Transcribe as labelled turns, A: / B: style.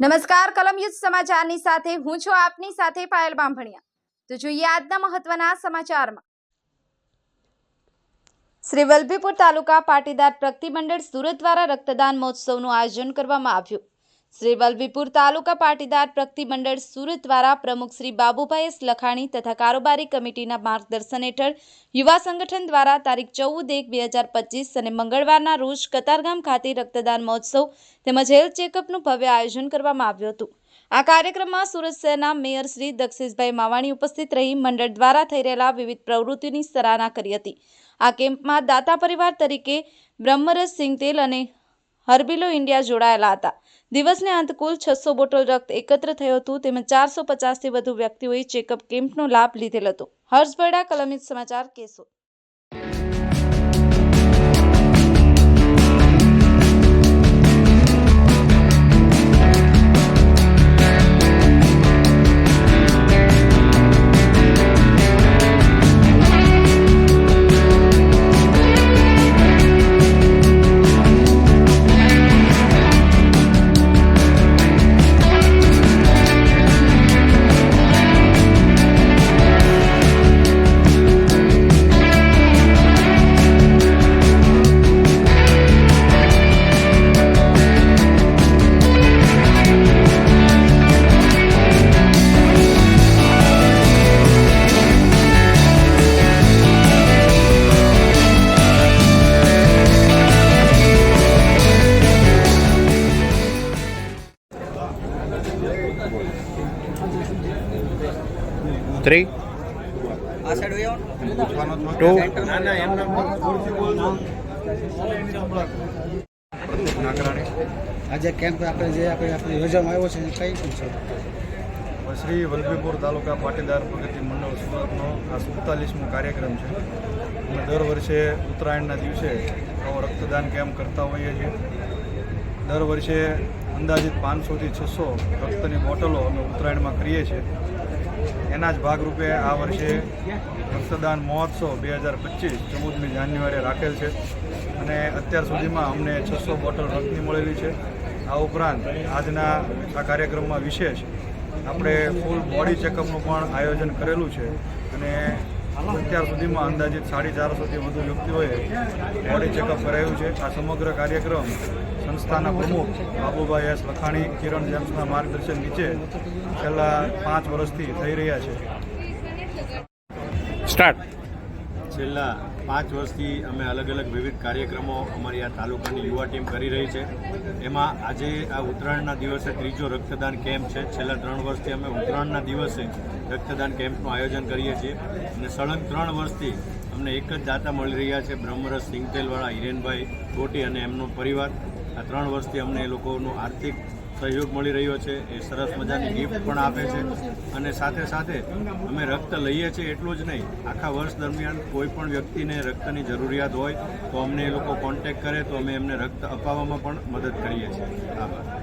A: નમસ્કાર કલમ યુદ્ધ સમાચારની સાથે હું છું આપની સાથે પાયલ બાંભણિયા। તો જોઈએ આજના મહત્વના સમાચારમાં। શ્રી વલભીપુર તાલુકા પાટીદાર પ્રગતિ મંડળ સુરત દ્વારા રક્તદાન મહોત્સવનું આયોજન કરવામાં આવ્યું। શ્રી વલભીપુર તાલુકા પાટીદાર પ્રગતિ મંડળ સુરત દ્વારા પ્રમુખ શ્રી બાબુભાઈ એસ લખાણી તથા કારોબારી કમિટીના માર્ગદર્શન હેઠળ યુવા સંગઠન દ્વારા તારીખ 14/1/2025 અને મંગળવારના રોજ કતારગામ ખાતે રક્તદાન મહોત્સવ તેમજ હેલ્થ ચેકઅપનું ભવ્ય આયોજન કરવામાં આવ્યું હતું। આ કાર્યક્રમમાં સુરત શહેરના મેયર શ્રી દક્ષેશભાઈ માવાણી ઉપસ્થિત રહી મંડળ દ્વારા થઈ રહેલા વિવિધ પ્રવૃત્તિઓની સરાહના કરી હતી। આ કેમ્પમાં દાતા પરિવાર તરીકે બ્રહ્મરસ સિંગતેલ અને હર્બિલો ઇન્ડિયા જોડાયેલા હતા। દિવસને અંત કુલ 600 બોટલ રક્ત એકત્ર થયું હતું તેમજ 450થી વધુ વ્યક્તિઓએ ચેકઅપ કેમ્પનો લાભ લીધેલ હતો। હર્ષ બરડા, કલમ યુદ્ધ સમાચાર, કેશોદ।
B: Three, two,
C: આજે કેમ્પ આપણે યોજવામાં આવ્યો છે કઈ શું છે?
D: શ્રી વલભીપુર તાલુકા પાટીદાર પ્રગતિ મંડળ સુરતનો આ 47મો કાર્યક્રમ છે। અમે દર વર્ષે ઉત્તરાયણના દિવસે આવો રક્તદાન કેમ્પ કરતા હોઈએ છીએ। દર વર્ષે અંદાજિત 500થી 600 રક્તની બોટલો અમે ઉત્તરાયણમાં કરીએ છીએ। એના જ ભાગરૂપે આ વર્ષે રક્તદાન મહોત્સવ 2025 14મી જાન્યુઆરીએ રાખેલ છે અને અત્યાર સુધીમાં અમને 600 બોટલ રક્તની મળેલી છે। આ ઉપરાંત આજના આ કાર્યક્રમમાં વિશેષ આપણે ફૂલ બોડી ચેકઅપનું પણ આયોજન કરેલું છે અને અત્યાર સુધીમાં અંદાજિત 450થી વધુ વ્યક્તિઓએ બોડી ચેકઅપ કરાયું છે। આ સમગ્ર કાર્યક્રમ સંસ્થાના પ્રમુખ બાબુભાઈ એસ લખાણી કિરણ જેમ્સના માર્ગદર્શન નીચે છેલ્લા 5 વર્ષથી થઈ રહ્યા છે।
B: start.
E: છેલ્લા 5 વર્ષથી અમે અલગ અલગ વિવિધ કાર્યક્રમો અમારી આ તાલુકાની યુવા ટીમ કરી રહી છે। એમાં આજે આ ઉત્તરાયણના દિવસે ત્રીજો રક્તદાન કેમ્પ છે। છેલ્લા 3 વર્ષથી અમે ઉત્તરાયણના દિવસે રક્તદાન કેમ્પનું આયોજન કરીએ છીએ અને સળંગ 3 વર્ષથી અમને એક જ દાતા મળી રહ્યા છે, બ્રહ્મરસ સિંગતેલવાળા હિરેનભાઈ ગોટી અને એમનો પરિવાર। આ 3 વર્ષથી અમને એ લોકોનો આર્થિક સહયોગ મળી રહ્યો છે। એ સરસ મજાની ગિફ્ટ પણ આપે છે અને સાથે સાથે અમે રક્ત લઈએ છીએ એટલું જ નહીં, આખા વર્ષ દરમિયાન કોઈ પણ વ્યક્તિને રક્તની જરૂરિયાત હોય તો અમને એ લોકો કોન્ટેક્ટ કરે તો અમે એમને રક્ત અપાવવામાં પણ મદદ કરીએ છીએ। આભાર।